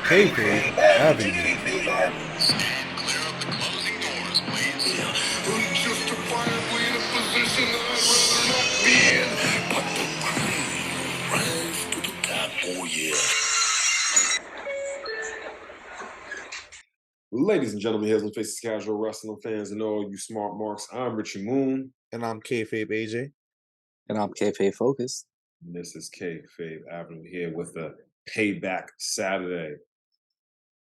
Kayfabe Avenue. Justifiably in a position that I'd rather not be in, but the cream rise to the top. Oh yeah. Ladies and gentlemen, here's the Faces Casual Wrestling fans and all you smart marks. I'm Richie Moon. And I'm Kayfabe AJ. And I'm Kayfabe Focused. And this is Kayfabe Avenue here with the Payback Saturday.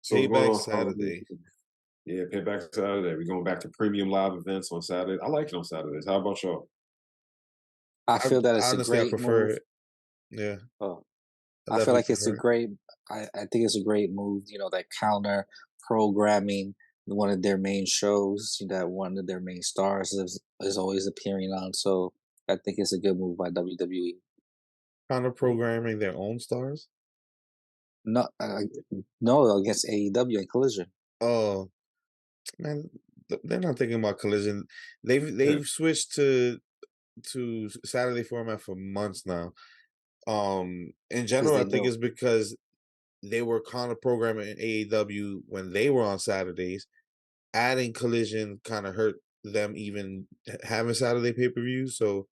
So what's going Payback on, Saturday. Yeah, Payback Saturday. We're going back to premium live events on Saturday. I like it on Saturdays. How about y'all? I feel that it's honestly, a great I prefer move. it. Yeah. Oh, I feel like it's a great. I think it's a great move. You know, that counter programming one of their main shows that one of their main stars is always appearing on. So I think it's a good move by WWE. Kind of programming their own stars. No, no, against AEW and Collision. Oh man, they're not thinking about Collision. They've switched to Saturday format for months now. In general, I think it's because they were kind of programming in AEW when they were on Saturdays. Adding Collision kind of hurt them even having Saturday pay-per-views. So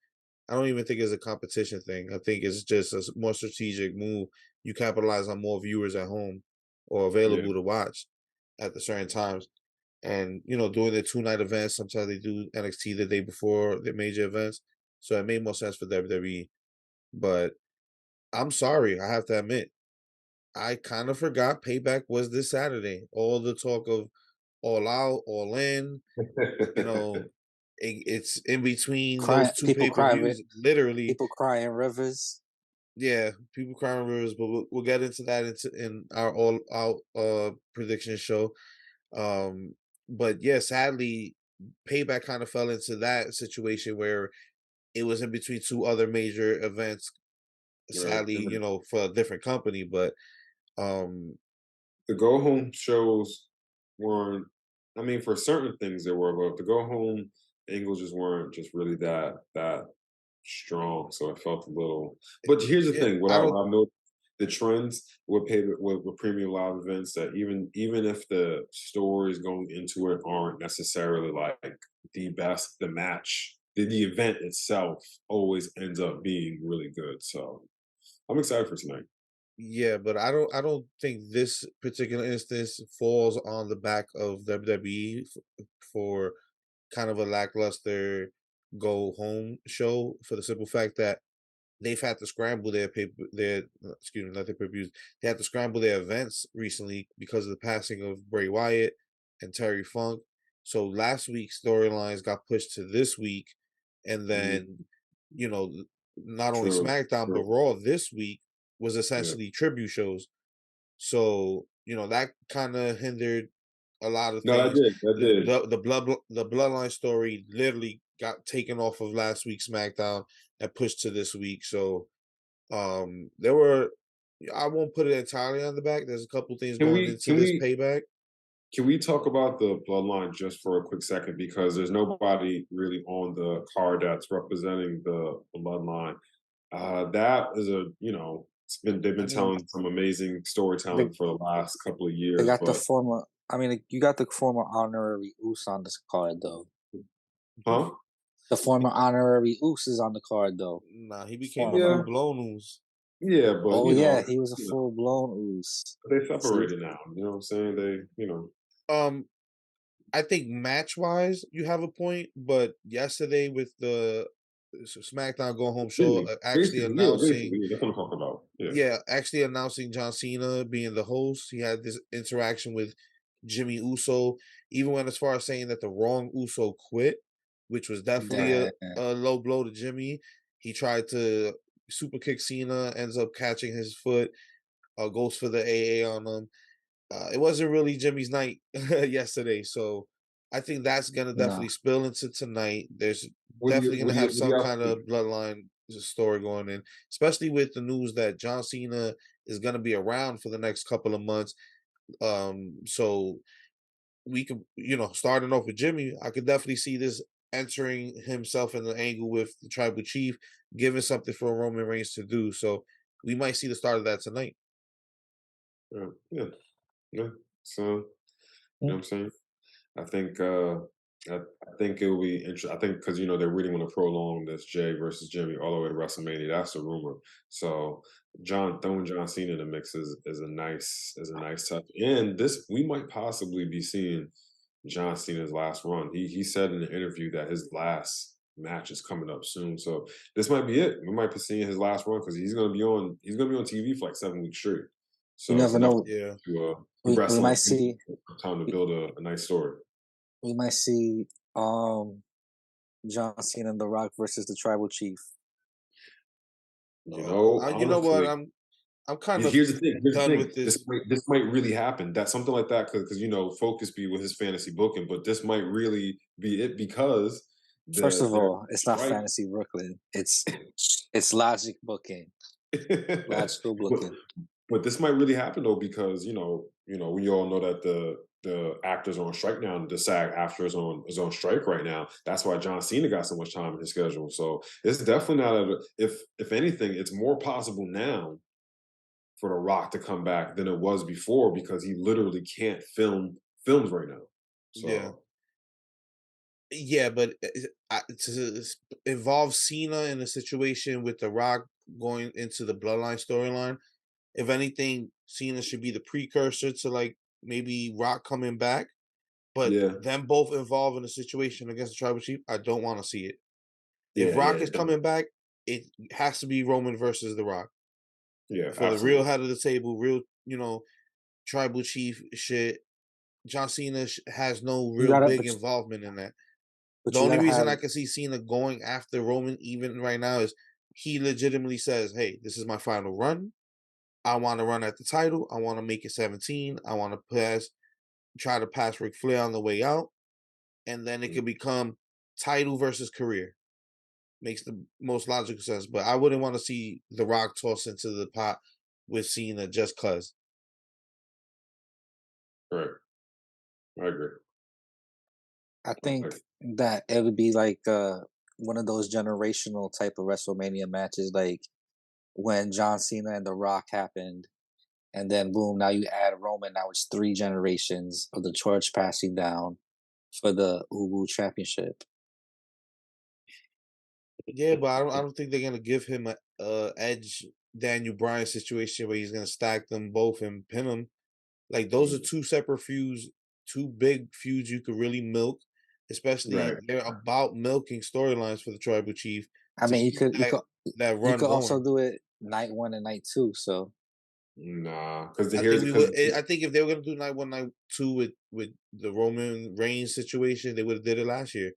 I don't even think it's a competition thing. I think it's just a more strategic move. You capitalize on more viewers at home or available to watch at the certain times. And, doing the 2-night events, sometimes they do NXT the day before the major events. So it made more sense for WWE. But I'm sorry, I have to admit, I kind of forgot Payback was this Saturday. All the talk of All Out, All In, it's in between those two pay-per-views. Literally, people crying rivers. Yeah, people crying rivers, but we'll get into that in our All Out prediction show. But yeah, sadly, Payback kind of fell into that situation where it was in between two other major events. Sadly, for a different company, but the go home shows weren't. I mean, for certain things they were, but the go home angles just weren't just really that strong. So it felt a little. But here's the thing: what I've noticed, the trends with premium live events, that even if the stories going into it aren't necessarily like the best, the match, the event itself always ends up being really good. So I'm excited for tonight. Yeah, but I don't think this particular instance falls on the back of WWE for kind of a lackluster go home show, for the simple fact that they've had to scramble their excuse me, not their pay-per-views. They had to scramble their events recently because of the passing of Bray Wyatt and Terry Funk. So last week's storylines got pushed to this week, and then not only SmackDown but Raw this week was essentially tribute shows. So that kind of hindered a lot of things. No, that did. The bloodline story literally got taken off of last week's SmackDown and pushed to this week. So there were, I won't put it entirely on the back. There's a couple things going into this Payback. Can we talk about the bloodline just for a quick second? Because there's nobody really on the card that's representing the bloodline. That is they've been telling some amazing storytelling for the last couple of years. They got the former. I mean, you got the former honorary Uso on this card, though. Huh? The former honorary Uso is on the card, though. Nah, he became a full-blown Uso. Yeah, but he was a full-blown Uso. They separated now. You know what I'm saying? I think match-wise, you have a point, but yesterday with the SmackDown Go Home show, actually announcing John Cena being the host. He had this interaction with Jimmy Uso, even went as far as saying that the wrong Uso quit, which was definitely a low blow to Jimmy. He tried to super kick Cena, ends up catching his foot, goes for the AA on him. It wasn't really Jimmy's night yesterday, so I think that's gonna definitely spill into tonight. There's definitely gonna have some kind of bloodline story going in, especially with the news that John Cena is gonna be around for the next couple of months. So we could, starting off with Jimmy, I could definitely see this entering himself in the angle with the tribal chief, giving something for Roman Reigns to do. So we might see the start of that tonight. Yeah. Yeah. So, you know what Mm. I'm saying? I think I think it will be interesting. I think because they really want to prolong this Jay versus Jimmy all the way to WrestleMania. That's the rumor. So throwing John Cena in the mix is a nice touch. And this we might possibly be seeing John Cena's last run. He said in the interview that his last match is coming up soon. So this might be it. We might be seeing his last run because he's gonna be on TV for like 7 weeks straight. You So it's never enough know. Yeah, to We wrestle might like see time to we, build a nice story. we might see John Cena and The Rock versus the Tribal Chief. you know what? Honestly, I'm kind of here's the thing. Here's the done thing. with This this. might this might really happen. That something like that because Focus be with his fantasy booking, but this might really be it because First of their all, it's not strike. Fantasy Brooklyn. It's Logic booking, logical but booking. but this might really happen though because we all know that the actors are on strike now and the SAG after is on strike right now. That's why John Cena got so much time in his schedule. So it's definitely not if anything, it's more possible now for The Rock to come back than it was before because he literally can't films right now. Yeah, So yeah, but involve Cena in a situation with The Rock going into the Bloodline storyline. If anything, Cena should be the precursor to like maybe Rock coming back. But yeah, them both involved in a situation against the Tribal Chief, I don't want to see it. If yeah, Rock yeah, is coming back, it has to be Roman versus The Rock yeah, for the real absolutely. head of the table, real Tribal Chief shit. John Cena has no You real gotta, big involvement in that. but The you only gotta reason have, I can see Cena going after Roman even right now is he legitimately says, "Hey, this is my final run. I want to run at the title. I want to make it 17. I want to try to pass Ric Flair on the way out, and then it Mm, could become title versus career." Makes the most logical sense. But I wouldn't want to see The Rock toss into the pot with Cena just cause. right. I agree. I I think agree. that it would be like one of those generational type of WrestleMania matches, like when John Cena and The Rock happened, and then boom, now you add Roman. Now it's 3 generations of the torch passing down for the Ubu Championship. Yeah, but I don't think they're gonna give him a edge Daniel Bryan situation where he's gonna stack them both and pin them. Like those are Mm, two separate feuds, two big feuds you could really milk. Especially right. they're about milking storylines for the tribal chief I to mean, keep that you run could also going. do it night 1 and night 2. So Nah, because I think here's we because would. I think if they were gonna do night one, night two with the Roman Reigns situation, they would have did it last year.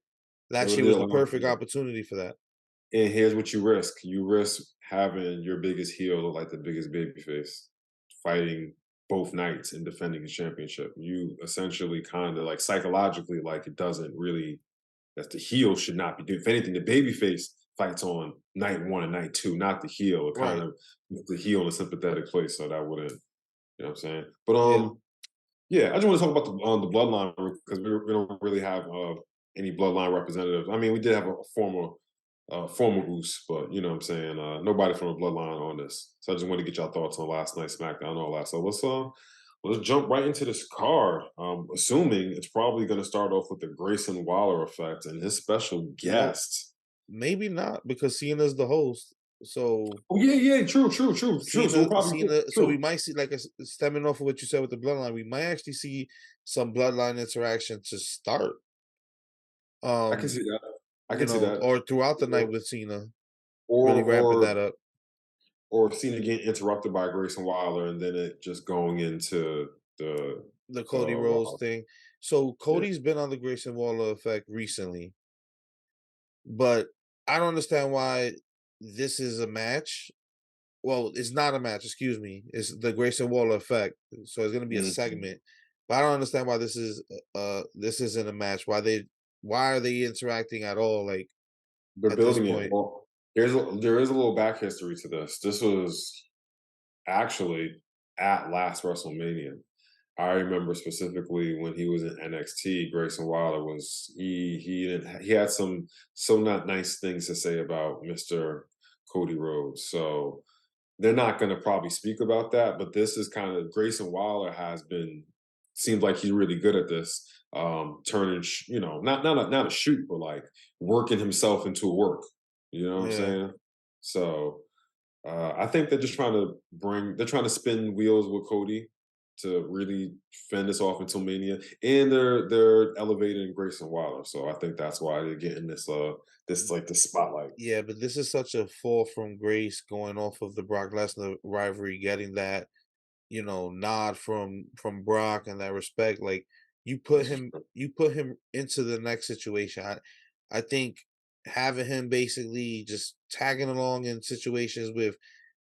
they Last would year have did was a the lot. perfect opportunity for that. And here's what you risk. You risk having your biggest heel look like the biggest babyface fighting both nights and defending his championship. You essentially kind of like psychologically like it doesn't really that the heel should not be doing. If anything, the babyface fights on night 1 and night 2, not the heel. It kind Right. of puts the heel in a sympathetic place, so that wouldn't, what I'm saying? But Yeah. yeah, I just want to talk about the bloodline because we don't really have any bloodline representatives. I mean, we did have a former Goose, but you know what I'm saying. Nobody from the bloodline on this. So I just want to get your thoughts on last night's SmackDown and all that. So let's jump right into this card. Assuming it's probably going to start off with the Grayson Waller effect and his special Well, guest. maybe not because Cena's the host. So Oh yeah, yeah, true, true, true, true. So we'll probably Cena. So we true. might see like stemming off of what you said with the bloodline. We might actually see some bloodline interaction to start. I can Um, see that. I can see that. or throughout the night Or with Cena, or really ramping or that up. or Cena getting interrupted by Grayson Waller and then it just going into The Cody the Rhodes Raw. thing. So Yeah. Cody's been on the Grayson Waller effect recently, but I don't understand why this is a match. Well, it's not a match, excuse me. It's the Grayson Waller effect. So it's gonna be a Mhm. segment. But I don't understand why this isn't a match. Why are they interacting at all, like They're at this building it. point? Well, there is a little back history to this. This was actually at last WrestleMania. I remember specifically when he was in NXT, Grayson Waller was he had some so not nice things to say about Mr. Cody Rhodes. So they're not going to probably speak about that. But this is kind of Grayson Waller has been seems like he's really good at this, turning not a shoot, but like working himself into work. You know what I'm Yeah. saying? So I think they're trying to spin wheels with Cody to really fend this off until Mania, and they're elevating Grayson Waller. So I think that's why they're getting this like the spotlight. Yeah, but this is such a fall from grace going off of the Brock Lesnar rivalry, getting that, nod from Brock and that respect. Like you put him into the next situation. I think having him basically just tagging along in situations with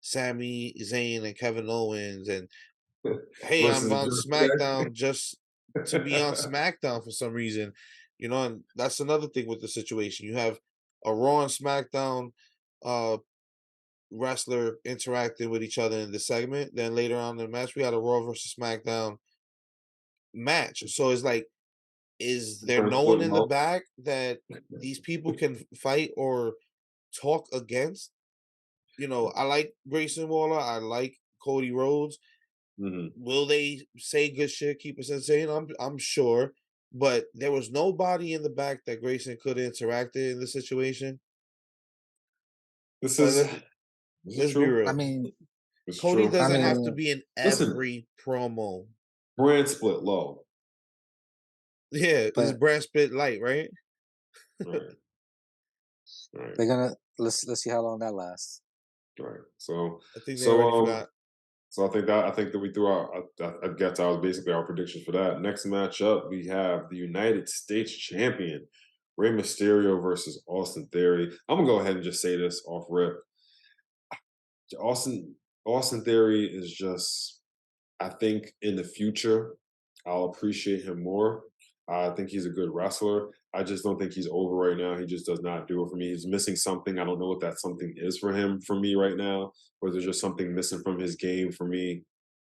Sami Zayn and Kevin Owens, and hey, I'm Versus on Drew. SmackDown just to be on SmackDown for some reason, and that's another thing with the situation. You have a Raw and SmackDown uh wrestler interacting with each other in the segment. Then later on in the match, we had a Raw versus SmackDown match. So it's like, is there Brand no one split in the low. back that these people can fight or talk against? I like Grayson Waller. I like Cody Rhodes. Mhm. Will they say good shit, keep us insane? I'm sure. But there was nobody in the back that Grayson could have interacted in the situation. This Like is this is let's be true. I real. mean, This is Cody true. I doesn't have to mean, be in Listen, every promo. brand split low. Yeah, this is but Brad Pitt light, right? Right. Right. they're gonna let's see how long that lasts. Right. So I think they so already um forgot. I think that we threw out. I guess that was basically our predictions for that. Next matchup, we have the United States Champion Rey Mysterio versus Austin Theory. I'm gonna go ahead and just say this off rip. Austin Austin Theory is just. I think in the future, I'll appreciate him more. I think he's a good wrestler. I just don't think he's over right now. He just does not do it for me. He's missing something. I don't know what that something is for him, for me right now, or there's just something missing from his game for me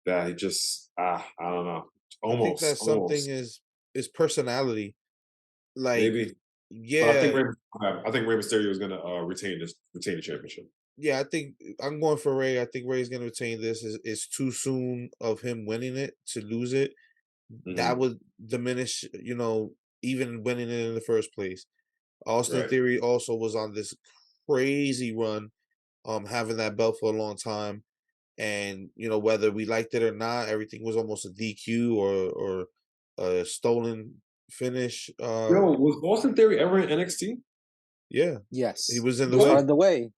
that he just, I don't know. I think Almost, that something almost, is personality. Like, maybe. But yeah, I think Rey Mysterio is going to retain the championship. yeah. I think I'm going for Ray. I think Ray's going to retain this. It's too soon of him winning it to lose it. That Hmm. would diminish, even winning it in the first place. Austin Right. Theory also was on this crazy run, having that belt for a long time. And whether we liked it or not, everything was almost a DQ or a stolen finish. Yo, was Austin Theory ever in NXT? Yeah, he Yes, was in he the was part What? way. of the way.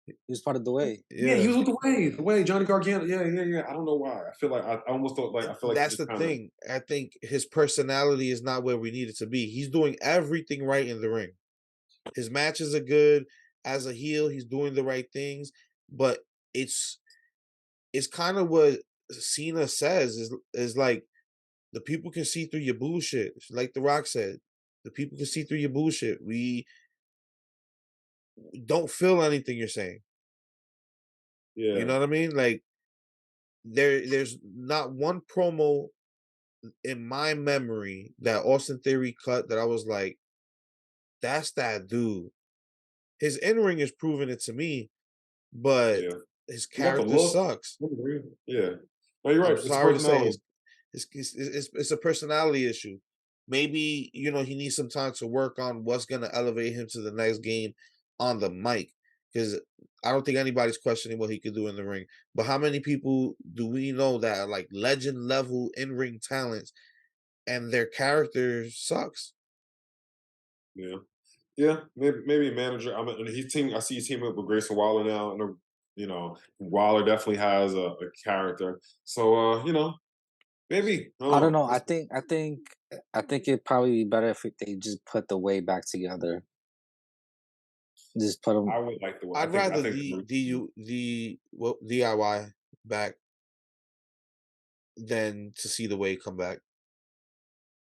He was part of the way. Yeah, he Yeah, was with the way Johnny Gargano. Yeah, yeah, yeah. I don't know why. I feel like I almost thought like I feel like he that's just the kind of. thing. I think his personality is not where we need it to be. He's doing everything right in the ring. His matches are good. As a heel, he's doing the right things. But it's it's kind of what Cena says is like, the people can see through your bullshit. Like The Rock said, the people can see through your bullshit. We don't feel anything you're saying. You know Yeah, what I mean? Like, there's not one promo in my memory that Austin Theory cut that I was like, that's that dude. His in ring is proving it to me, but yeah. his He got the character look. sucks. Yeah. No, you're I'm right. It's sorry to say, personality. it's a personality issue. Maybe he needs some time to work on what's going to elevate him to the next game on the mic, because I don't think anybody's questioning what he could do in the ring. But how many people do we know that are like legend level in ring talents and their character sucks? Yeah, yeah. Maybe a manager. I mean, he's team. I see he's teaming up with Grayson Waller now, and Waller definitely has a character. So maybe I I don't don't know. know. I think it'd probably be better if they just put the way back together. Just put them. I would like the. I I'd think. I rather think. DIY back than to see the way come back.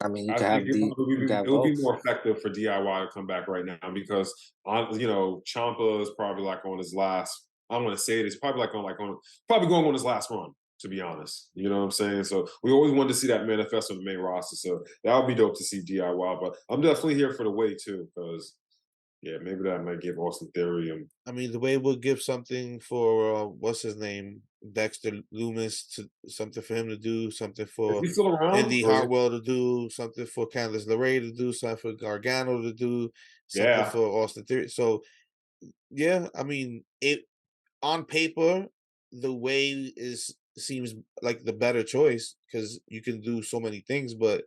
I mean, you I could think have you could have it would be both. more effective for DIY to come back right now because Champa is probably like on his last. I'm gonna say it. It's probably probably going on his last run. To be honest, you know what I'm saying. So we always wanted to see that manifest on the main roster. So that would be dope to see DIY. But I'm definitely here for the way too because Yeah, maybe that might give Austin Theory I mean, the way we'll give something for what's his name, Dexter Loomis, to something for him to do, something is for he still around? Indy Or is it, Hartwell to do, something for Candice LeRae to do, something for Gargano to do, something yeah. for Austin Theory. So yeah, I mean, it on paper, the way is seems like the better choice because you can do so many things, but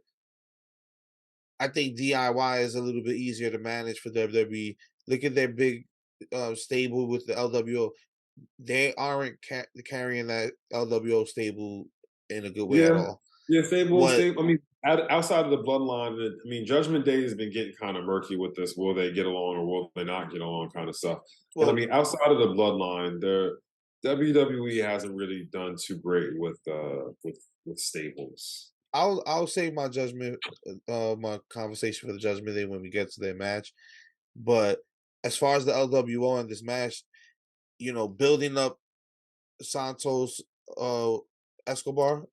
I think DIY is a little bit easier to manage for WWE. Look at their big stable with the LWO. They aren't carrying that LWO stable in a good way at Yeah. all. Yeah, Fable, What? stable. I mean, outside of the bloodline, I mean, Judgment Day has been getting kind of murky with this. Will they get along or will they not get along kind of stuff. And I Well, mean, outside of the bloodline, the WWE hasn't really done too great with stables. I'll save my judgment, my conversation for the Judgment Day when we get to their match. But as far as the LWO in this match, building up Santos uh Escobar,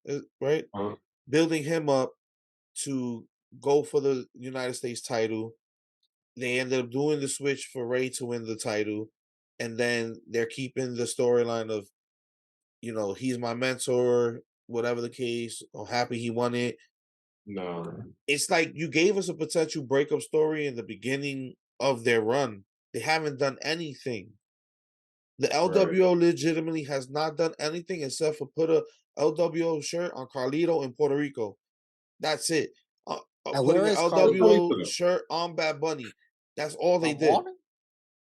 right? Uh, Building him up to go for the United States title. They ended up doing the switch for Ray to win the title, and then they're keeping the storyline of, he's my mentor, whatever the case. I'm happy he won it. no, It's like you gave us a potential breakup story in the beginning of their run. They haven't done anything. The right. LWO legitimately has not done anything except for put a LWO shirt on Carlito in Puerto Rico. That's it. And Putting where an is Carlito? LWO shirt on Bad Bunny. That's all they I'm did. warning.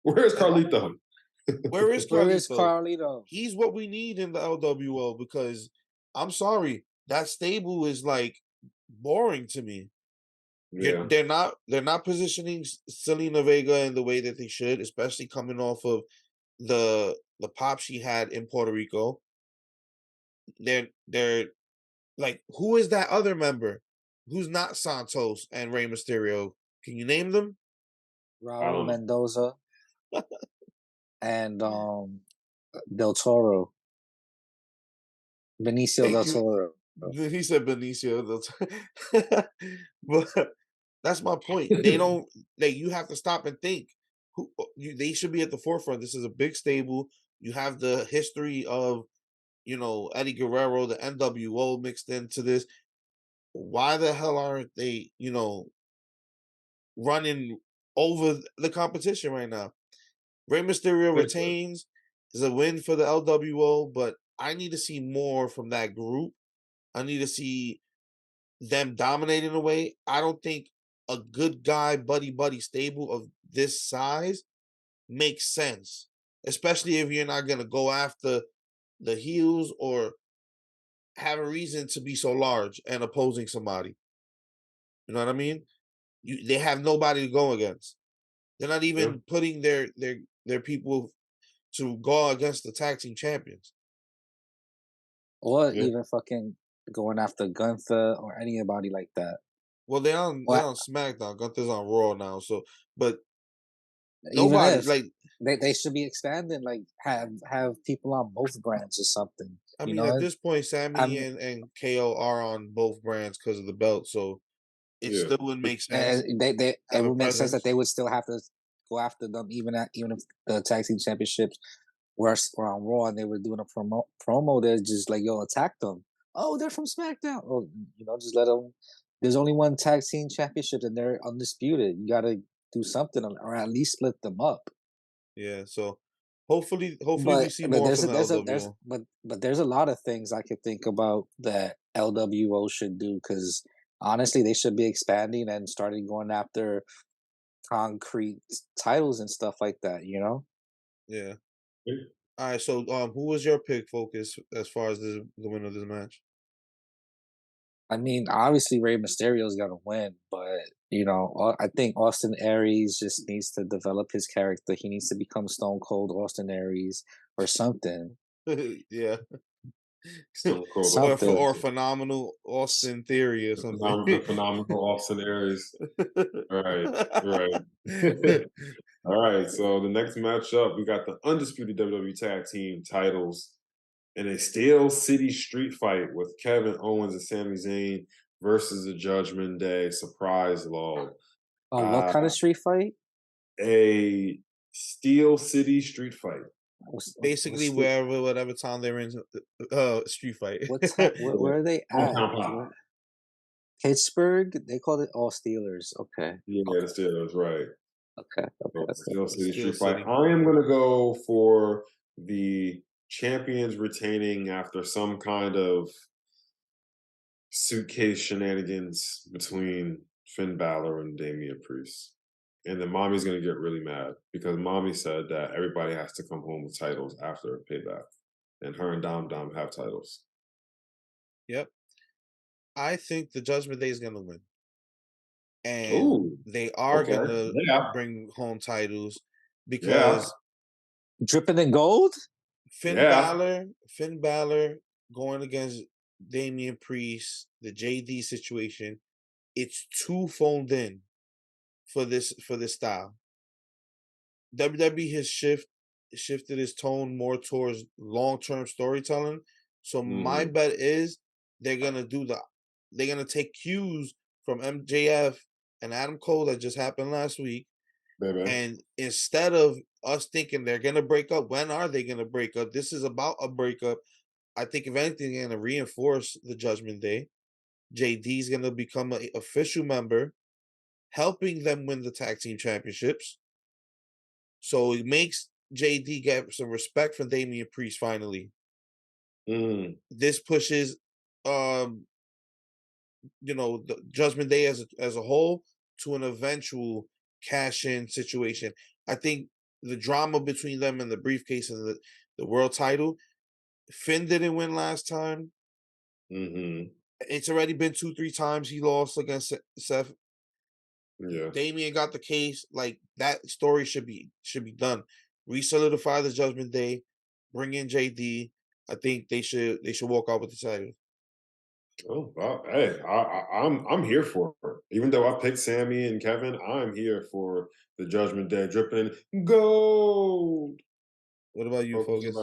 Where's Eh, Carlito? Where is Where is Carlito? Carlito? He's what we need in the LWO because I'm sorry, that stable is like boring to me. Yeah, They're not positioning Selena Vega in the way that they should, especially coming off of the pop she had in Puerto Rico. They're like, who is that other member who's not Santos and Rey Mysterio? Can you name them? I Raul don't know. Mendoza and Del Toro, Benicio Thank Del you. Toro. He said Benicio. But that's my point. They don't. You have to stop and think. They should be at the forefront. This is a big stable. You have the history of Eddie Guerrero, the NWO mixed into this. Why the hell aren't they running over the competition right now? Rey Mysterio retains is a win for the LWO, but I need to see more from that group. I need to see them dominating away. I don't think a good guy buddy buddy stable of this size makes sense, especially if you're not gonna go after the heels or have a reason to be so large and opposing somebody. You know what I mean? They have nobody to go against. They're not Yeah, even putting their people to go against the tag team champions. Or yeah. even fucking going after Gunther or anybody like that. Well, they're Or on SmackDown. Gunther's on Raw now, so but even nobody if like. they should be expanding, like have people on both brands or something. I You mean, at know, this point, Sammy I'm and KO are on both brands because of the belt, so it Yeah. still would make sense they to it have a would make sense that presence. they would still have to go after them even if the tag team championships were on Raw and they were doing a promo. They're just like, yo, attack them. Oh, they're from SmackDown. Oh, just let them. There's only one tag team championship and they're undisputed. You got to do something or at least split them up. Yeah, so hopefully we But see but more there's from a the there's a there's LWO. but there's a lot of things I could think about that LWO should do because honestly they should be expanding and starting going after concrete titles and stuff like that. Yeah. Yeah. All right. So, who was your pick? Focus as far as the winner of this match. I mean, obviously Rey Mysterio's gonna win, but I think Austin Aries just needs to develop his character. He needs to become Stone Cold Austin Aries or something. Yeah. Stone Cold Something. Or phenomenal Austin Theory or something. the phenomenal Austin Aries. Right, right. All right, so the next matchup, we got the undisputed WWE Tag Team titles in a Steel City street fight with Kevin Owens and Sami Zayn versus the Judgment Day Surprise Law. What Uh, kind of street fight? a Steel City street fight. Basically, whatever town they're in, street fight. Where are they at? Pittsburgh? They call it all Steelers. Okay. Yeah, the Steelers, right. Okay. Steel City Steel street fight. City. I am going to go for the champions retaining after some kind of suitcase shenanigans between Finn Balor and Damian Priest. And then Mommy's going to get really mad because Mommy said that everybody has to come home with titles after Payback. And her and Dom have titles. Yep. I think the Judgment Day is going to win. And they are going to bring home titles because dripping in gold? Finn Balor going against Damian Priest, the JD situation, it's too phoned in for this style. WWE has shifted its tone more towards long-term storytelling. So my bet is they're gonna take cues from MJF and Adam Cole that just happened last week. And instead of us thinking they're gonna break up, when are they gonna break up? This is about a breakup. I think if anything, they're gonna reinforce the Judgment Day. JD's gonna become an official member, helping them win the tag team championships. So it makes JD get some respect from Damian Priest finally. This pushes the Judgment Day as a whole to an eventual cash-in situation. I think the drama between them and the briefcase and the world title, Finn didn't win last time. It's already been 2-3 times he lost against Seth. Yeah. Damian got the case. Like, that story should be done. Re-solidify the Judgment Day, bring in JD. I think they should walk out with the title. Oh, wow. Hey, I'm here for it. Even though I picked Sammy and Kevin, I'm here for the Judgment Day dripping in gold. What about you, Focus?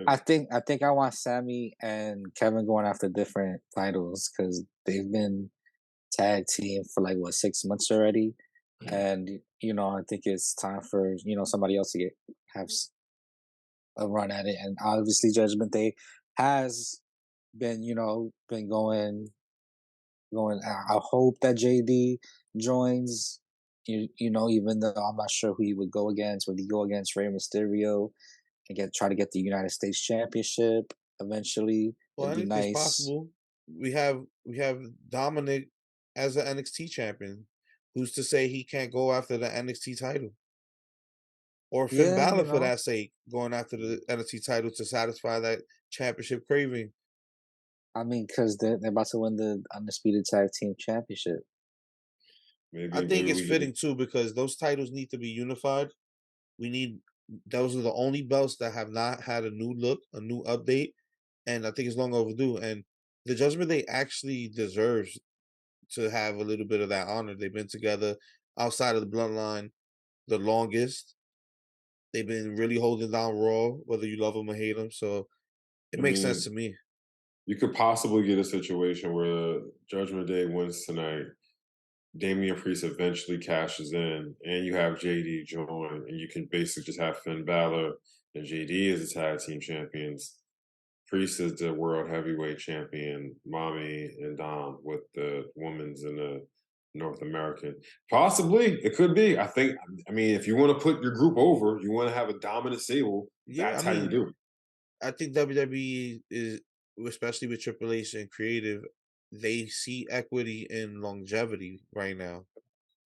I think I want Sammy and Kevin going after different titles because they've been tag team for 6 months already, and I think it's time for somebody else to have a run at it. And obviously, Judgment Day has been going. I hope that JD joins. Even though I'm not sure who he would go against. Would he go against Rey Mysterio and try to get the United States Championship eventually? Well, It'd be anything's nice. possible. We have Dominic as an NXT champion. Who's to say he can't go after the NXT title? Or Finn Balor, for that sake, going after the NXT title to satisfy that championship craving. I mean, because they're about to win the Undisputed Tag Team Championship. I think it's fitting too because those titles need to be unified. Those are the only belts that have not had a new look, a new update, and I think it's long overdue. And the Judgment Day actually deserves to have a little bit of that honor. They've been together outside of the bloodline the longest. They've been really holding down Raw, whether you love them or hate them. So it makes sense to me. You could possibly get a situation where Judgment Day wins tonight, Damian Priest eventually cashes in, and you have JD join, and you can basically just have Finn Balor and JD as the tag team champions. Priest is the world heavyweight champion, Mommy and Dom with the women's and the North American. Possibly, it could be. I mean, if you want to put your group over, you want to have a dominant stable, that's how you do it. I think WWE is, especially with Triple H and creative, they see equity in longevity right now.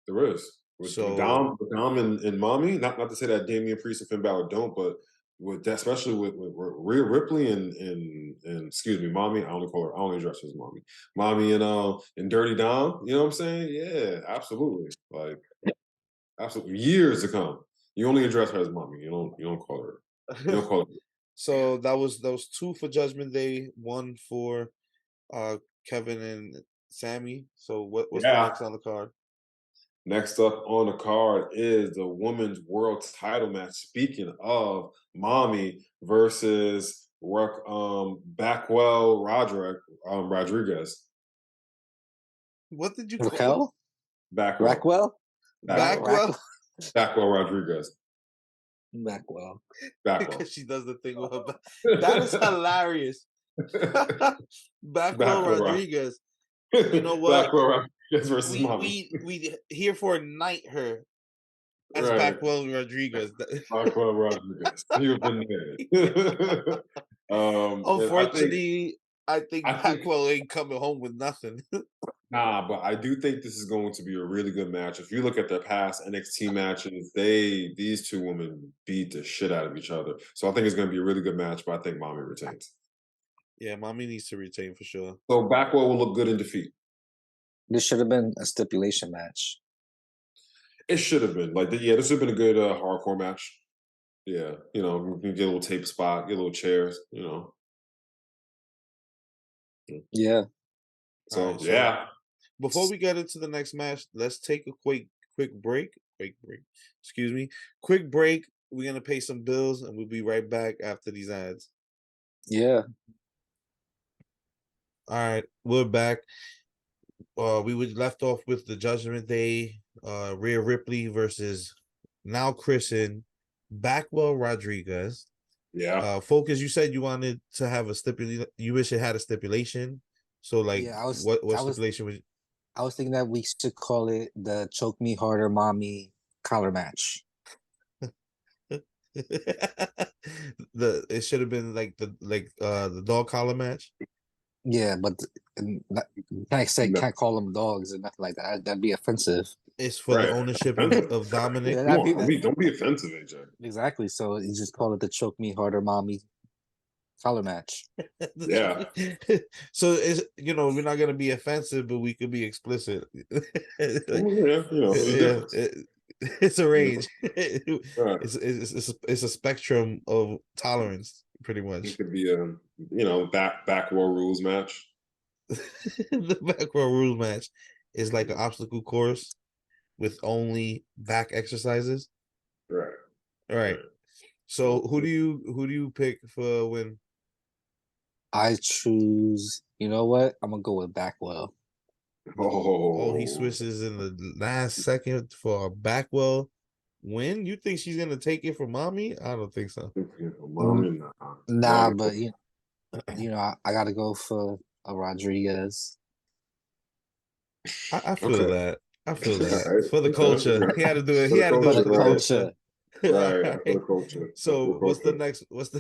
There is. With Dom and Mommy, not to say that Damian Priest and Finn Balor don't, but with that, especially with Rhea Ripley and excuse me, Mommy, I only address her as Mommy and Dirty Dom, you know what I'm saying? Yeah, absolutely. Like, absolutely, years to come. You only address her as Mommy. You don't call her. You don't call her. So that was 2 for Judgment Day, 1 for Kevin and Sammy. So what's the next on the card? Next up on the card is the women's world title match. Speaking of Mommy versus Backwell Rodriguez. What did you call it? Backwell. Backwell Rodriguez. Backwell. Because she does the thing with her back. That is hilarious. Backwell Rodriguez. You know what? Backwell Rodriguez versus Mommy. We herefore knight her as Right. Backwell Rodriguez. Backwell Rodriguez. You've been there. Unfortunately, I think I think Backwell ain't coming home with nothing. Nah, but I do think this is going to be a really good match. If you look at their past NXT matches, these two women beat the shit out of each other. So I think it's going to be a really good match, but I think Mommy retains. Yeah, Mommy needs to retain for sure. So Backwell will look good in defeat. This should have been a stipulation match. It should have been. This should have been a good hardcore match. Yeah, you know, you get a little tape spot, get a little chairs, you know. Yeah. So, Right, yeah. Before we get into the next match, let's take a quick break. Excuse me. Quick break. We're gonna pay some bills and we'll be right back after these ads. Yeah. All right, we're back. We were left off with the Judgment Day, Rhea Ripley versus now christened Backwell Rodriguez. Yeah. Focus, you said you wanted to have a stipulation. You wish it had a stipulation. So, like, yeah, what stipulation was? I was thinking that we should call it the Choke Me Harder Mommy collar match. It should have been like the dog collar match. Yeah, but can't call them dogs and nothing like that. That'd be offensive. It's for the ownership of Dominic. Yeah, don't be offensive, AJ. Exactly. So you just call it the Choke Me Harder Mommy collar match. Yeah. So it's we're not gonna be offensive, but we could be explicit. It's a range. Right. It's a spectrum of tolerance, pretty much. It could be a back row rules match. The back row rules match is like an obstacle course with only back exercises. Right. All right. So who do you pick for a win? I choose. You know what? I'm gonna go with Backwell. Oh, he switches in the last second for a Backwell win. You think she's gonna take it from Mommy? I don't think so. Mommy, nah, but I gotta go for a Rodriguez. I feel that. I feel that for the culture. He had to do it. He had to do it for for the culture. Right, for the culture. So what's the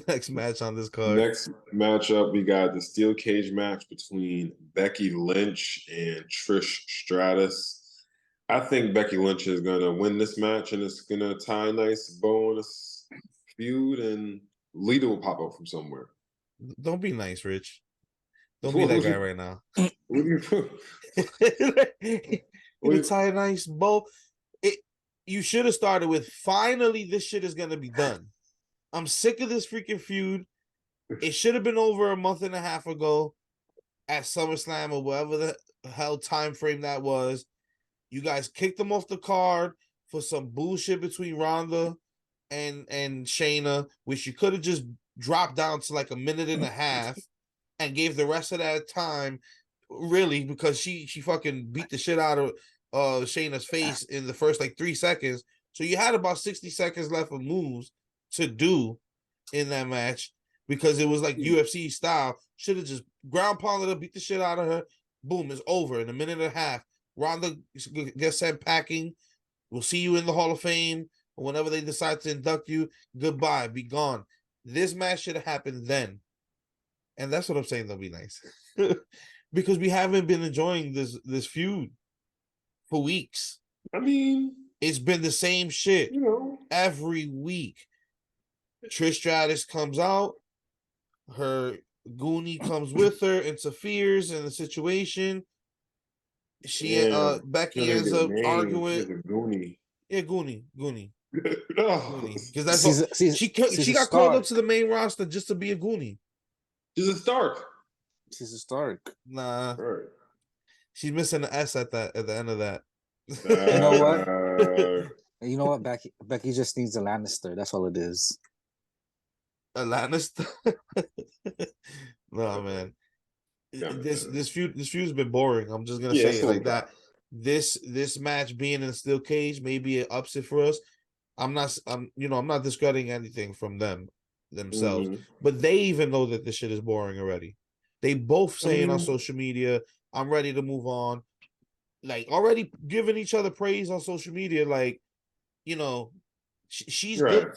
next match on this card? Next matchup, we got the steel cage match between Becky Lynch and Trish Stratus. I think Becky Lynch is gonna win this match, and it's gonna tie a nice bow on this feud, and Lita will pop up from somewhere. Don't be nice, Rich. Don't be that guy right now. You tie a nice bow. You should have started with, finally, this shit is going to be done. I'm sick of this freaking feud. It should have been over a month and a half ago at SummerSlam or whatever the hell time frame that was. You guys kicked them off the card for some bullshit between Ronda and Shayna, which you could have just dropped down to like a minute and a half and gave the rest of that time, really, because she fucking beat the shit out of Shayna's face in the first 3 seconds. So you had about 60 seconds left of moves to do in that match because it was like UFC style. Should have just ground pounded her, beat the shit out of her. Boom, it's over in a minute and a half. Ronda gets sent packing. We'll see you in the Hall of Fame. Whenever they decide to induct you, goodbye, be gone. This match should have happened then. And that's what I'm saying, they'll be nice. Because we haven't been enjoying this feud for weeks. I mean, it's been the same shit every week. Trish Stratus comes out, her Goonie comes with her, interferes in the situation. Becky ends up arguing. Goonie. Yeah, Goonie. Goonie. Because that's she got called up to the main roster just to be a Goonie. She's a Stark. She's a Stark. Nah. Right. She's missing the S at the end of that. You know what? You know what? Becky just needs a Lannister. That's all it is. A Lannister? No, man. This feud's been boring. I'm just gonna say it like that. this match being in a steel cage, maybe it ups it for us. I'm not discrediting anything from themselves, but they even know that this shit is boring already. They both saying on social media, "I'm ready to move on." Like already giving each other praise on social media, like she's right. good,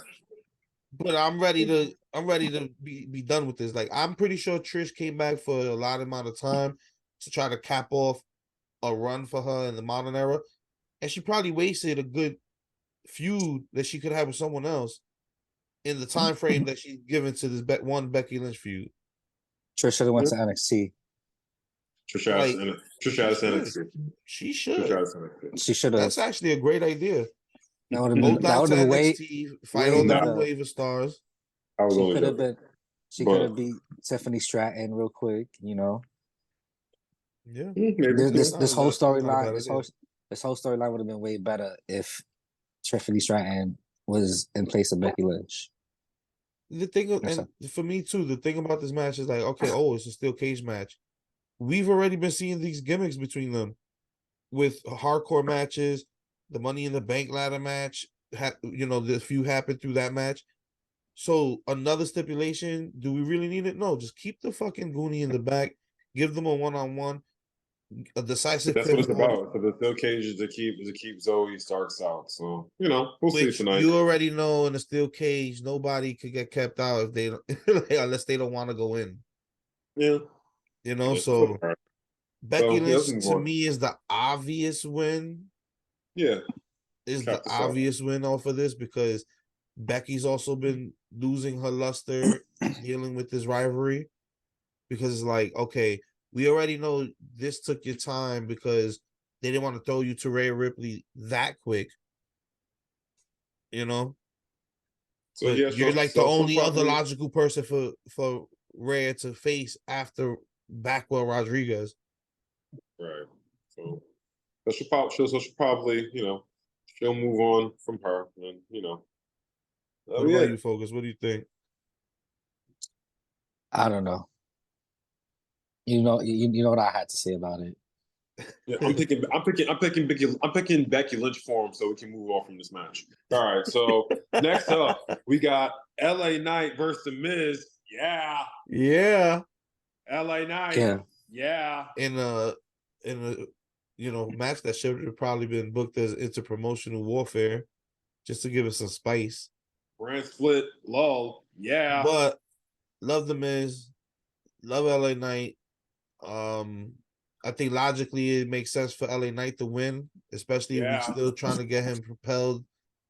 but I'm ready to be done with this. Like I'm pretty sure Trish came back for a lot amount of time to try to cap off a run for her in the modern era, and she probably wasted a good feud that she could have with someone else in the time frame that she's given to this one Becky Lynch feud. Trish should have went to NXT. Trish NXT. She should. She should have. That's actually a great idea. That would have been. That would have been NXT, fight on the new wave of stars. She could have been. She could have beat Tiffany Stratton real quick. Yeah. This whole storyline. This whole storyline would have been way better if Tiffany Stratton was in place of Becky Lynch. The thing, and for me too, the thing about this match is like, okay, it's a steel cage match. We've already been seeing these gimmicks between them with hardcore matches, the Money in the Bank ladder match. The feud happened through that match. So another stipulation, do we really need it? No, just keep the fucking Goonie in the back, give them a one-on-one, a decisive. That's what it's about. So the steel cage is to keep Zoe Starks out. So we'll see tonight. You already know in a steel cage, nobody could get kept out if they unless they don't want to go in. Yeah. So Becky Lynch to me is the obvious win. Yeah. Is the obvious win off of this because Becky's also been losing her luster dealing with this rivalry because it's like, okay, we already know this took your time because they didn't want to throw you to Rhea Ripley that quick. So you're like the only other logical person for Rhea to face after Backwell Rodriguez. Right. So she'll probably, she'll move on from her and, What about you, Focus? What do you think? I don't know. You know what I had to say about it. Yeah, I'm picking Becky Lynch for him so we can move on from this match. All right, so next up we got LA Knight versus The Miz. Yeah. LA Knight. Yeah. In a match that should have probably been booked as interpromotional warfare, just to give it some spice. Brand split, lull. Yeah. But love The Miz, love LA Knight. I think logically it makes sense for LA Knight to win, especially if we're still trying to get him propelled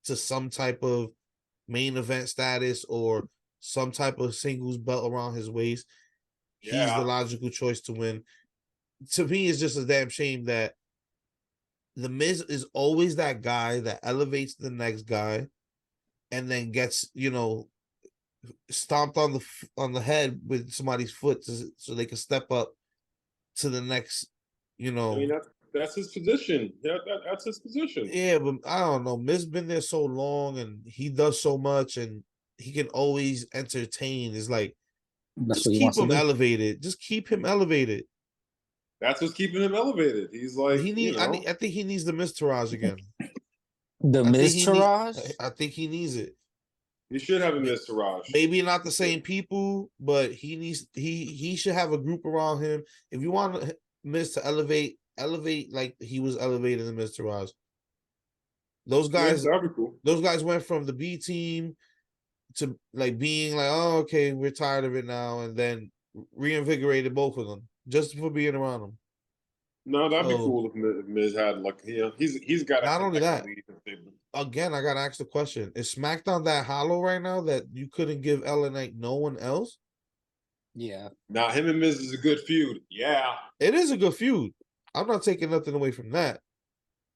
to some type of main event status or some type of singles belt around his waist. He's the logical choice to win. To me, it's just a damn shame that The Miz is always that guy that elevates the next guy and then gets, stomped on the head with somebody's foot so they can step up to the next, I mean, that's his position. That's his position. Yeah, but I don't know. Miz been there so long and he does so much and he can always entertain. It's like, just keep him elevated. Just keep him elevated. That's what's keeping him elevated. He's like, I think he needs the Miz Taraj again. The Miz Taraj? I think he needs it. He should have a Miz Taraj. Maybe not the same people, but he should have a group around him. If you want Miz to elevate like he was elevated in Miz Taraj. Those guys, that'd be cool. Those guys went from the B team to like being like, oh, okay, we're tired of it now, and then reinvigorated both of them just for being around them. No, that'd be cool if Miz had like he's got not only that. Again, I gotta ask the question: is SmackDown that hollow right now that you couldn't give LA Knight no one else? Yeah. Now him and Miz is a good feud. Yeah, it is a good feud. I'm not taking nothing away from that,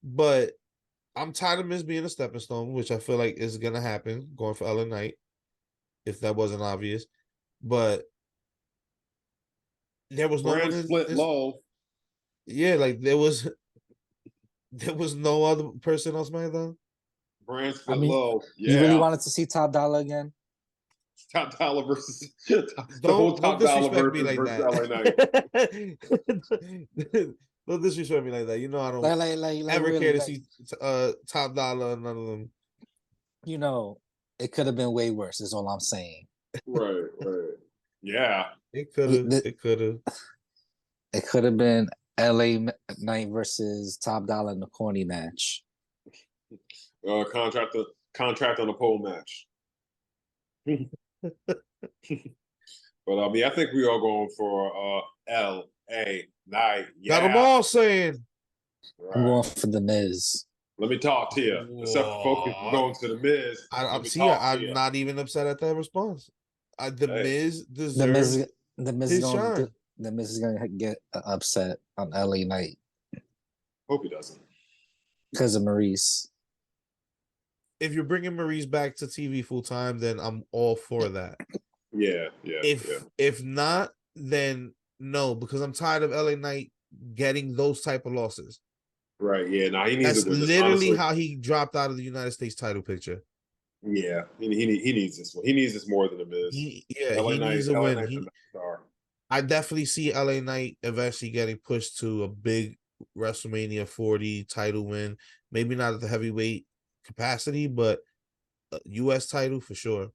but I'm tired of Miz being a stepping stone, which I feel like is gonna happen going for LA Knight, if that wasn't obvious. But there was no brand split low. Yeah, like there was no other person on SmackDown. Brand split low. Yeah. You really wanted to see Top Dollar again? Top Dollar versus don't disrespect me like that. Don't disrespect me like that. You know I don't like ever really, care to like, see Top Dollar and none of them. you know, it could have been way worse. Is all I'm saying. Right. Yeah. It could have. It could have. It could have been LA Knight versus Top Dollar in the corny match. Contract on a pole match. But I think we are going for LA Knight. Yeah. Got them all saying. Right. I'm going for the Miz. Let me talk to you. Except for focus going to the Miz. I'm not even upset at that response. Miz deserves the Miz his shine. The Miz is gonna get upset on LA Knight. Hope he doesn't. Because of Maurice. If you're bringing Maurice back to TV full time, then I'm all for that. Yeah. If not, then no, because I'm tired of LA Knight getting those type of losses. Right. Yeah. Now he needs. That's literally how he dropped out of the United States title picture. Yeah, he needs this one. He needs this more than a Miz. He needs a win. I definitely see LA Knight eventually getting pushed to a big WrestleMania 40 title win. Maybe not at the heavyweight capacity, but a U.S. title for sure.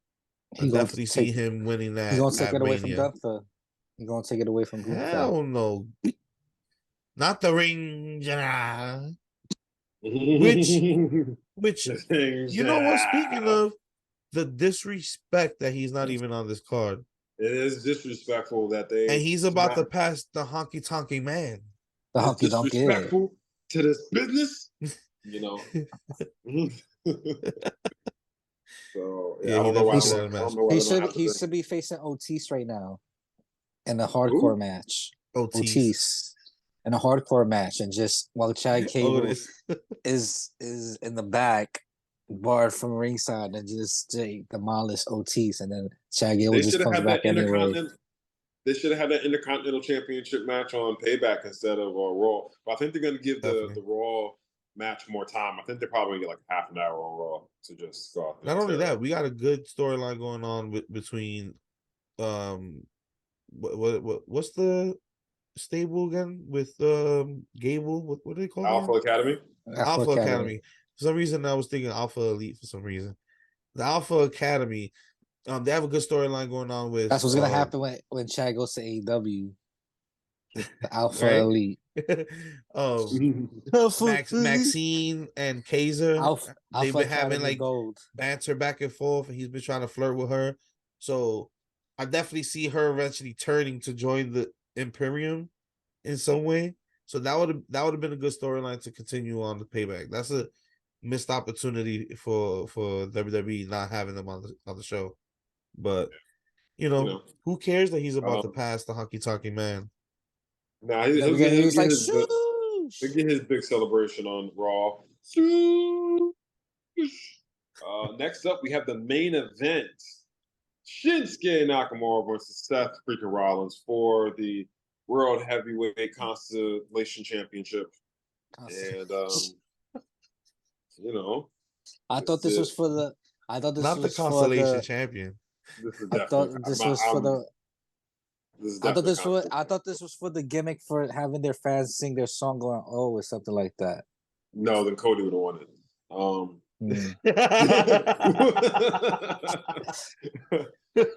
I definitely see him winning that. He's gonna take it away from Gunther. He's gonna take it away from Gunther. Hell no. Not the ring general. Which you know what? Speaking of the disrespect that he's not even on this card. It is disrespectful that they and he's about to pass the honky tonky man. The honky tonky disrespectful to this business, you know. So yeah, I don't know why he should be facing Otis right now in a hardcore match. Otis in a hardcore match, and just while Chad Cable is in the back, barred from ringside, and just demolish Otis, and then Chad Cable just comes back anyway. They should have had that Intercontinental Championship match on Payback instead of Raw. But I think they're going to give the Raw match more time. I think they're probably going to get like half an hour on Raw to just go out there. Not only that, we got a good storyline going on between what's the stable again with Gable? What do they call it? Alpha Academy. Alpha Academy. For some reason, I was thinking Alpha Elite. For some reason, the Alpha Academy. They have a good storyline going on with. That's what's gonna happen when Chad goes to AEW. The Alpha Elite. Maxine and Kaiser. They've been having like gold banter back and forth, and he's been trying to flirt with her. So I definitely see her eventually turning to join the Imperium in some way. So that would have been a good storyline to continue on the Payback. That's a missed opportunity for WWE not having them on the show. But who cares that he's about to pass the honky tonky man? Nah, he'll get his big celebration on Raw. Next up, we have the main event: Shinsuke Nakamura versus Seth freaking Rollins for the World Heavyweight Constellation Championship. And I thought this was for the. I thought this not was the Constellation for champion. I thought this was for the. I thought this was for the gimmick for having their fans sing their song going or something like that. No, then Cody would have won it.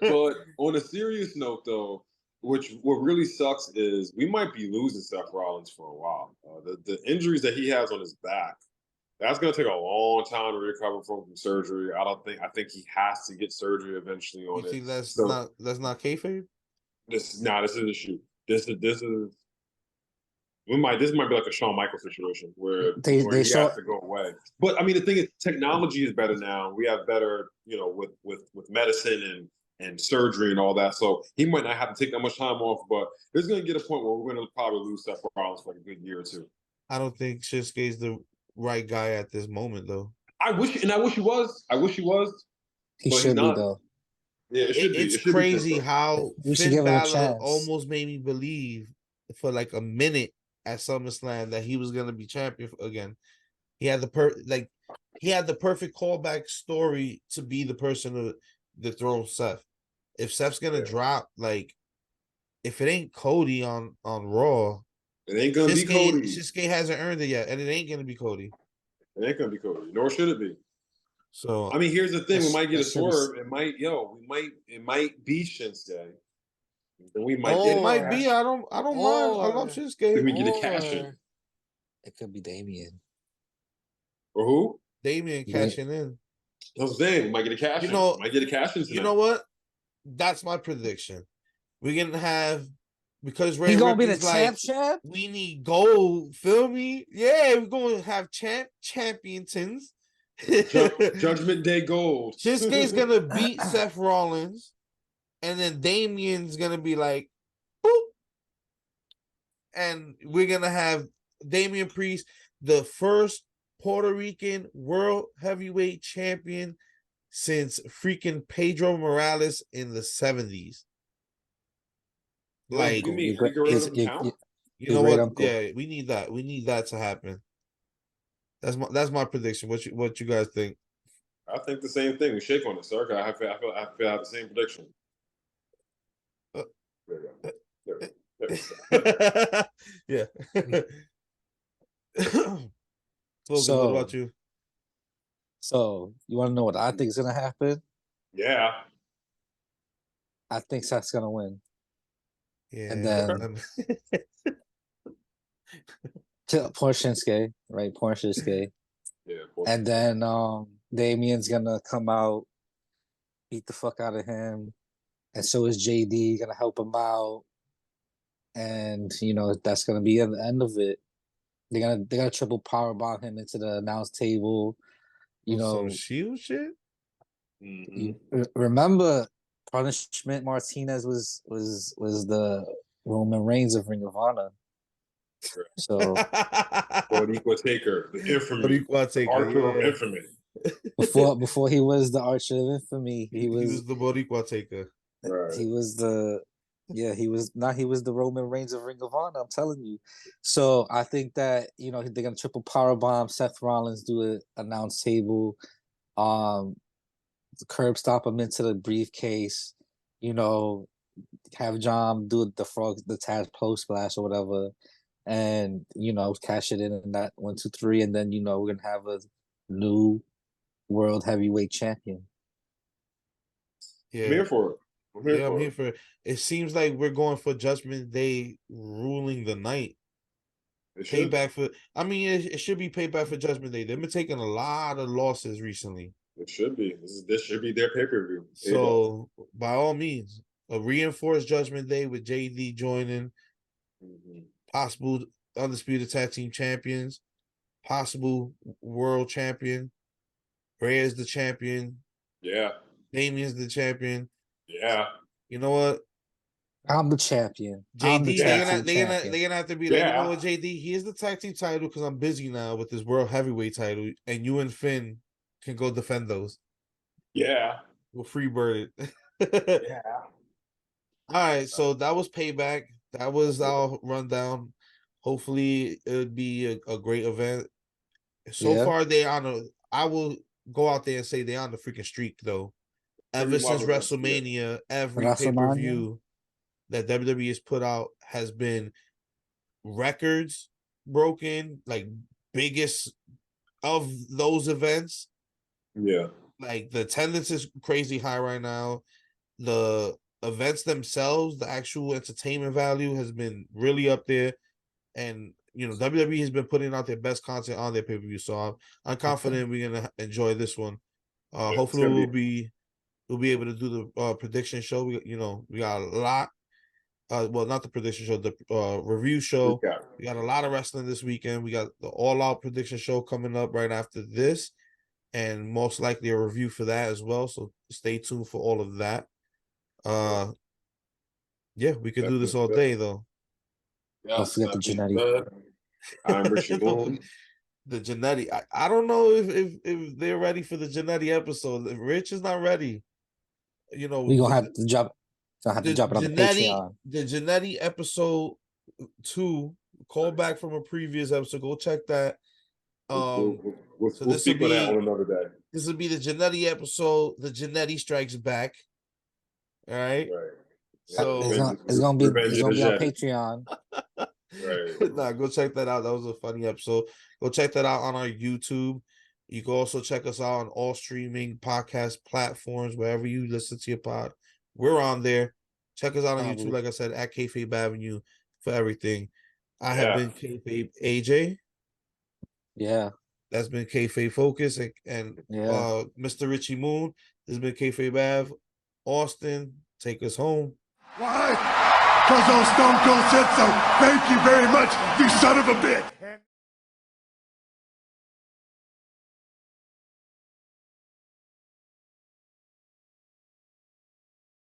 But on a serious note, though, what really sucks is we might be losing Seth Rollins for a while. The injuries that he has on his back, that's going to take a long time to recover from surgery. I think he has to get surgery eventually on it. You think that's not kayfabe? This is an issue. This might be like a Shawn Michaels situation where he has to go away. But I mean, the thing is, technology is better now. We have better, with medicine and surgery and all that. So he might not have to take that much time off. But there's going to get a point where we're going to probably lose Seth Rollins for like a good year or two. I don't think Shinsuke is the right guy at this moment, though. I wish he was. He should be, though. Yeah, it's crazy how Finn Balor almost made me believe for like a minute at SummerSlam that he was going to be champion again. He had the perfect callback story to be the person to dethrone Seth. If Seth's going to drop, like, if it ain't Cody on Raw, It ain't gonna be Cody. Shinsuke hasn't earned it yet, and it ain't gonna be Cody. It ain't gonna be Cody, nor should it be. So I mean, here's the thing: we might get a swerve. It might be Shinsuke. Then we might get it might be. I don't mind. I love Shinsuke. Then we get a cash in. It could be Damien. Or who? Damien cashing in. I was saying, we might get a cash in. Might get a cash in tonight. You know what? That's my prediction. We're gonna have, because He's gonna be the champ. We need gold. Feel me? Yeah, we're gonna have champions. Judgment Day gold. Shinsuke's gonna beat Seth Rollins, and then Damien's gonna be like, boop, and we're gonna have Damian Priest, the first Puerto Rican World Heavyweight Champion since freaking Pedro Morales in the 70s. Like, you know what? Uncle. Yeah, we need that. We need that to happen. That's my prediction. What you guys think? I think the same thing. We shake on it, sir. I feel I have the same prediction. Yeah. So, what about you? So, you want to know what I think is going to happen? Yeah. I think Seth's going to win. Yeah. And then poor Shinsuke, right? Poor Shinsuke. Yeah. And then Damien's going to come out, beat the fuck out of him. And so is JD going to help him out. And, that's going to be the end of it. They're gonna triple powerbomb him into the announce table. Some Shield shit. Remember, Punishment Martinez was the Roman Reigns of Ring of Honor. So Boricua Taker, the infamy, Archer of infamy. Before he was the Archer of Infamy, he was the Boricua Taker. Right. He was the. Yeah, he was the Roman Reigns of Ring of Honor. I'm telling you. So I think that they're gonna triple powerbomb Seth Rollins, do an announce table, curb stop him into the briefcase. Have John do the Taz post splash or whatever, and cash it in that 1, 2, 3, and then we're gonna have a new world heavyweight champion. Yeah, I'm here for it. I'm here for it. It seems like we're going for Judgment Day ruling the night. Payback for. I mean, it should be payback for Judgment Day. They've been taking a lot of losses recently. It should be. This should be their pay-per-view. So by all means, a reinforced Judgment Day with JD joining, possible undisputed tag team champions, possible world champion. Rhea is the champion. Yeah. Damien's the champion. Yeah. You know what? I'm the champion. JD, they're gonna have to be like, you know what, JD, here's the tag team title because I'm busy now with this world heavyweight title, and you and Finn can go defend those. Yeah. We'll freebird it. Yeah. All right, so that was Payback. That was our rundown. Hopefully it would be a great event. So far they I will go out there and say they're on the freaking streak though. Ever since WrestleMania, every pay-per-view that WWE has put out has been records broken, like biggest of those events. Yeah. Like the attendance is crazy high right now. The events themselves, the actual entertainment value has been really up there. And WWE has been putting out their best content on their pay-per-view. So I'm confident we're gonna enjoy this one. Hopefully we'll be able to do the prediction show. We got a lot. Well, not the prediction show, the review show. We got a lot of wrestling this weekend. We got the All Out prediction show coming up right after this, and most likely a review for that as well. So stay tuned for all of that. Yeah, we could do this all day though. Don't forget the Genetti. The Genetti. I don't know if they're ready for the Genetti episode. If Rich is not ready, we gonna have to drop. Gonna have to drop it on the Patreon. The Genetti episode 2, call back from a previous episode. Go check that. We'll speak on that on another day. This will be the Genetti episode. The Genetti strikes back. All right. Right. So it's gonna be on Patreon. Right. Nah, go check that out. That was a funny episode. Go check that out on our YouTube. You can also check us out on all streaming podcast platforms, wherever you listen to your pod. We're on there. Check us out on YouTube, like I said, at Kayfabe Avenue for everything. I have been Kayfabe AJ. Yeah. That's been Kayfabe Focus and Yeah. Mr. Richie Moon. This has been Kayfabe Ave. Austin, take us home. Why? Because old Stone Cold said so. Thank you very much, you son of a bitch.